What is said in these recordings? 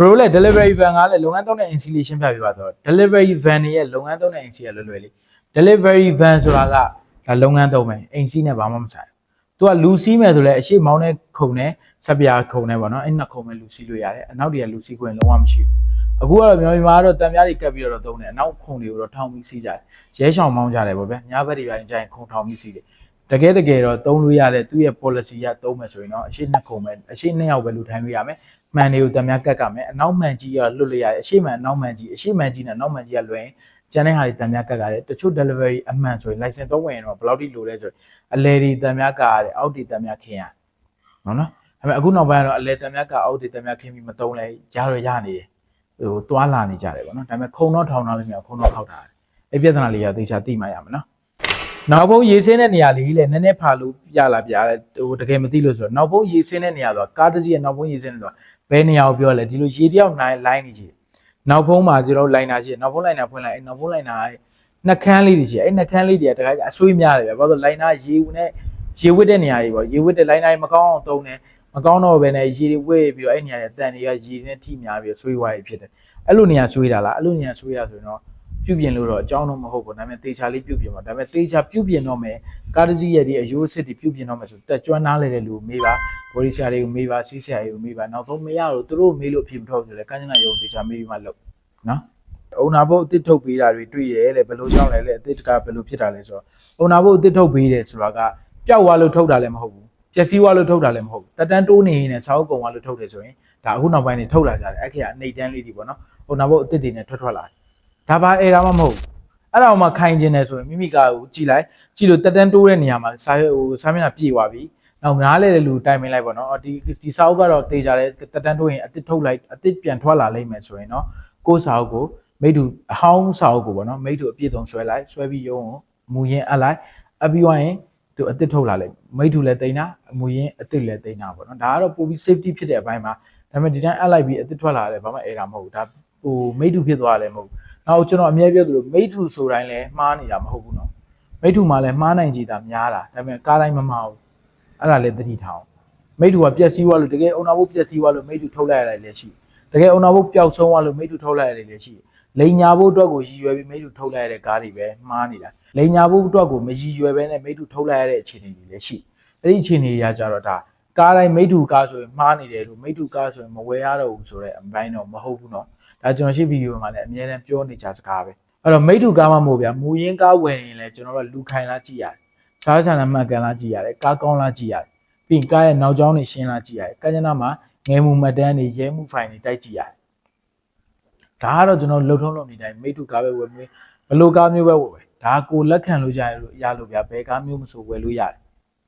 bro လေ delivery van ကလည်းလုပ်ငန်းသုံးတဲ့ installation ပြပြပါတော့ delivery van ရဲ့လုပ်ငန်းသုံးတဲ့ AC ကလွယ်လွယ်လေး delivery van ဆိုတာကဒါလုပ်ငန်းသုံးမယ် AC နဲ့ဘာမှမဆိုင်သူကလူစီးမယ်ဆိုလဲအရှိမောင်းတဲ့ခုံနဲ့စပြားခုံနဲ့ပေါ့နော်အဲ့နှစ်ခုံပဲလူစီးလို့ရတယ်အနောက်တည်းကလူစီးခွင့်လုံးဝမရှိဘူးအခုကတော့မြန်မာပြည်မှာတော့တံပြားတွေကပ်ပြီးတော့သုံးတယ်အနောက်ခုံတွေကိုတော့ထောင်ပြီးစီးကြတယ်ရဲရှောင်မောင်းကြတယ်ပေါ့ဗျာညဘက်တွေပိုင်းကျရင်ခုံထောင်ပြီးစီးတယ်တကယ်တော့သုံးလို့ရတဲ့သူ့ရဲ့ policy ကသုံးမယ်ဆိုရင်တော့အရှိနှစ်ခုံပဲအရှိနှစ်ယောက်ပဲလူထိုင်လို့ရမယ်မှန်တွေကိုတံပြားကပ်ကမယ်အနောက်မှန်ကြီးကလွတ်လို့ရတယ်အရှိမှန်အနောက်မှန်ကြီးအရှိမှန်ကြီးနဲ့အနောက်မှန်ကြီးကလွယ်ရင်ကျန်တဲ့ဟာတွေတံပြားကပ်ရတယ်တချို့ delivery အမှန်ဆိုရင် license တော့ဝင်ရင်တော့ဘယ်လောက်ထိလိုလဲဆိုရင်အလဲတွေတံပြားကရတယ်အောက်တွေတံပြားခင်းရနော်ဒါပေမဲ့အခုနောက်ပိုင်းကတော့အလဲတံပြားကအောက်တွေတံပြားခင်းပြီးမသုံးလဲရတော့ရနေတယ်ဟိုတွာလာနေကြတယ်ပေါ့နော်ဒါပေမဲ့ခုံတော့ထောင်ထားလို့မရခုံတော့ခောက်ထားတယ်အဲ့ပြဿနာလေးကသေချာသိမှရမှာနော်နောက်ဘုံရေဆင်းတဲ့နေရာလေးလေနည်းနည်းဖာလို့ပြလာပြတယ်ဟိုတကယ်မသိလို့ဆိုတော့နောက်ဘုံရေဆင်းတဲ့နေရာဆိုတော့ကားတစ်စီးရဲ့နောက်ဘုံရေဆင်းနေဆိုတော့ဘယ်နေရာကိုပြောလဲဒီလိုရေတယောက်နိုင်လိုင်းနေကြီးနောက်ဘုံမှာကျွန်တော်လိုင်းနာရှိနောက်ဘုံလိုင်းနာဖွင့်လိုက်အဲ့နောက်ဘုံလိုင်းနာနှကန်းလေးတွေရှိအဲ့နှကန်းလေးတွေကတခါကျအဆွေးများတယ်ဗျဘာလို့လိုင်းနာရေဝင်နဲ့ရေဝစ်တဲ့နေရာတွေပေါ့ရေဝစ်တဲ့လိုင်းနာတွေမကောင်းအောင်သုံးတယ်မကောင်းတော့ဘဲနဲ့ရေတွေဝစ်ပြီးတော့အဲ့နေရာတွေတန်တွေကရေနဲ့ထိများပြီးဆွေးဝါးရဖြစ်တယ်အဲ့လိုနေရာဆွေးတာလားအဲ့လိုနေရာဆွေးရဆိုရင်တော့ပြုပြင်လို့တော့အကြောင်းတော့မဟုတ်ဘူးဒါပေမဲ့တေချာလေးပြုပြင်ပါဒါပေမဲ့တေချာပြုပြင်တော့မယ်ကားတစ်စီးရဲ့ဒီအယိုးစစ်တွေပြုပြင်တော့မယ်ဆိုတက်ကျွမ်းနားလေတဲ့လူမေးပါဘော်ဒီဆရာတွေကိုမေးပါစီးဆရာတွေကိုမေးပါနောက်ဆုံးမရတော့သူတို့မေးလို့အဖြေမထုတ်ဘူးလေကန်းကျင်နာရုံတေချာမေးပြီးမှလုပ်နော်အုံနာဘုတ်အစ်စ်ထုတ်ပေးတာတွေတွေ့ရဲလေဘယ်လိုကြောင့်လဲလေအစ်စ်တကဘယ်လိုဖြစ်တာလဲဆိုတော့အုံနာဘုတ်အစ်စ်ထုတ်ပေးတယ်ဆိုတာကပျောက်သွားလို့ထုတ်တာလည်းမဟုတ်ဘူးပျက်စီးသွားလို့ထုတ်တာလည်းမဟုတ်ဘူးတက်တန်းတိုးနေရင်လည်းစာအုပ်ကုံသွားလို့ထုတ်တယ်ဆိုရင်ဒါအခုနောက်ပိုင်းနေထုတ်လာကြတယ်အဲ့ခေတ်ကနေတန်းလေးတွေပေါ့နော်အုံနာဘုတ်အစ်စ်တွေနဲ့ထွက်လာဒါပါအဲ့ဒါမှမဟုတ်အဲ့ဒါမှခိုင်ကျင်တယ်ဆိုရင်မိမိကကိုကြည်လိုက်ကြည်လို့တက်တန်းတိုးတဲ့နေရာမှာစာမျက်နှာပြည့်သွားပြီနောက်နားလဲတဲ့လူတိုင်ပင်လိုက်ပေါ့နော်ဒီစာအုပ်ကတော့တေးကြတယ်တက်တန်းတိုးရင်အစ်စ်ထုတ်လိုက်အစ်စ်ပြန်ထွက်လာလိမ့်မယ်ဆိုရင်နော်ကိုယ်စာအုပ်ကိုမိတူအဟောင်းစာအုပ်ကိုပေါ့နော်မိတူအပြည့်စုံဆွဲလိုက်ဆွဲပြီးရုံးကိုမူရင်းအပ်လိုက်အပြီးသွားရင်သူအစ်စ်ထုတ်လာလိုက်မိတူလည်းတိန်တာမူရင်းအစ်စ်လည်းတိန်တာပေါ့နော်ဒါကတော့ပိုပြီး safety ဖြစ်တဲ့အပိုင်းမှာဒါပေမဲ့ဒီတိုင်းအပ်လိုက်ပြီးအစ်စ်ထွက်လာတယ်ဘာမှအဲ့ဒါမဟုတ်ဘူးဒါဟိုမိတူဖြစ်သွားတယ်မဟုတ်ဘူးနောက်ကျွန်တော်အမြဲပြောသလိုမိတူဆိုတိုင်းလည်းမှားနေတာမဟုတ်ဘူးနော်မိတူမှာလည်းမှားနိုင်ကြတာများတာဒါပေမဲ့ကားတိုင်းမမှားဘူးအဲ့ဒါလည်းသတိထားအောင်မိတူကပျက်စီးသွားလို့တကယ်အုံနာဘုတ်ပျက်စီးသွားလို့မိတူထုတ်လိုက်ရတယ်လည်းရှိတကယ်အုံနာဘုတ်ပျောက်ဆုံးသွားလို့မိတူထုတ်လိုက်ရတယ်လည်းရှိလိန်ညာဘုတ်အတွက်ကိုရည်ရွယ်ပြီးမိတူထုတ်လိုက်ရတဲ့ကားတွေပဲမှားနေတာလိန်ညာဘုတ်အတွက်ကိုမရည်ရွယ်ဘဲနဲ့မိတူထုတ်လိုက်ရတဲ့အခြေအနေတွေလည်းရှိအဲ့ဒီအခြေအနေတွေကြတော့ဒါကားတိုင်းမိတူကားဆိုရင်မှားနေတယ်လို့မိတူကားဆိုရင်မဝယ်ရတော့ဘူးဆိုတဲ့အပိုင်းတော့မဟုတ်ဘူးနော်ဒါကျွန်တော်ရှိဗီဒီယိုမှာလည်းအများနဲ့ပြောနေကြစကားပဲအဲ့တော့မိတူကားမှမဟုတ်ဗျာမူရင်းကားဝယ်ရင်လည်းကျွန်တော်တို့လူခိုင်လားကြည့်ရတယ်စားချန်လည်းမှတ်ကန်လားကြည့်ရတယ်ကားကောင်းလားကြည့်ရတယ်ပြီးရင်ကားရဲ့နောက်ကျောင်းတွေရှင်းလားကြည့်ရတယ်ကញ្ចနာမှာငယ်မှုမှတ်တမ်းတွေရဲမှုဖိုင်တွေတိုက်ကြည့်ရတယ်ဒါကတော့ကျွန်တော်လှုပ်ထုံးလုပ်နေတိုင်းမိတူကားပဲဝယ်ပြီးဘလိုကားမျိုးပဲဝယ်ပဲဒါကိုလက်ခံလို့ရလို့ဗျာဘယ်ကားမျိုးမဆိုဝယ်လို့ရတယ်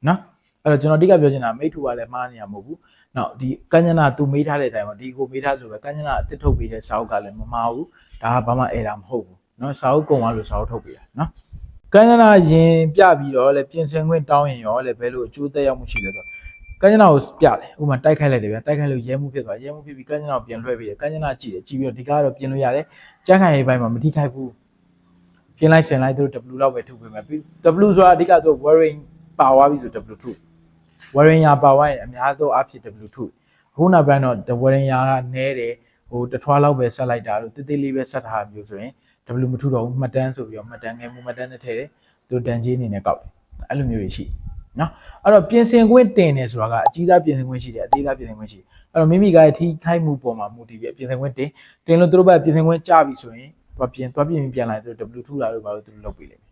နော်အဲ့တော့ကျွန်တော်အဓိကပြောချင်တာမိတူကလည်းမှားနေရမဟုတ်ဘူးနောက်ဒီကញ្ចနာသူမေးထားတဲ့အတိုင်းပေါ့ဒီကိုမေးထားဆိုပဲကញ្ចနာအစ်စ်ထုတ်ပေးတဲ့စာအုပ်ကလည်းမမှားဘူးဒါကဘာမှအဲ့ဒါမဟုတ်ဘူးเนาะစာအုပ်ကုန်သွားလို့စာအုပ်ထုတ်ပေးတာเนาะကញ្ចနာရင်ပြပြီးတော့လေပြင်ဆင်ခွင့်တောင်းရင်ရောလေဘယ်လိုအကျိုးသက်ရောက်မှုရှိလဲဆိုတော့ကញ្ចနာကိုပြတယ်ဥပမာတိုက်ခိုက်လိုက်တယ်ဗျာတိုက်ခိုက်လို့ရဲမှုဖြစ်သွားရဲမှုဖြစ်ပြီးကញ្ចနာကိုပြင်လွှဲပေးတယ်ကញ្ចနာကြည့်တယ်ကြည့်ပြီးတော့ဒီကားကတော့ပြင်လို့ရတယ်ကြက်ခိုင်ရေးပိုင်းမှာမထိခိုက်ဘူးပြင်လိုက်ဆင်လိုက်သူတို့ W လောက်ပဲထုတ်ပေးမယ်ပြီး W ဆိုတာအဓိကသူ wearing ပါသွားပြီဆို W2 wearing ရပါသွားရင်အများဆုံးအဖြစ် W2 အခုနောက်ပိုင်းတော့ wearing ရကနဲတယ်ဟိုတထွားလောက်ပဲဆက်လိုက်တာလို့တိတိလေးပဲဆက်ထားမျိုးဆိုရင် W မထူတော့ဘူးမှတ်တမ်းဆိုပြီးတော့မှတ်တမ်းငယ်မှုမှတ်တမ်းနဲ့ထည့်တယ်သူတန်ကြီးအနေနဲ့ကောက်တယ်အဲ့လိုမျိုးတွေရှိနော်အဲ့တော့ပြင်ဆင်ခွင့်တင်တယ်ဆိုတာကအကြီးစားပြင်ဆင်ခွင့်ရှိတယ်အသေးစားပြင်ဆင်ခွင့်ရှိတယ်အဲ့တော့မိမိကထိခိုက်မှုပေါ်မှာမူတည်ပြီးပြင်ဆင်ခွင့်တင်လို့သူတို့ဘက်ပြင်ဆင်ခွင့်ကြပြီဆိုရင်သွားပြင်ပြန်လာသူတို့ W2 လာလို့ဘာလို့သူတို့လုပ်ပေးလိမ့်မယ်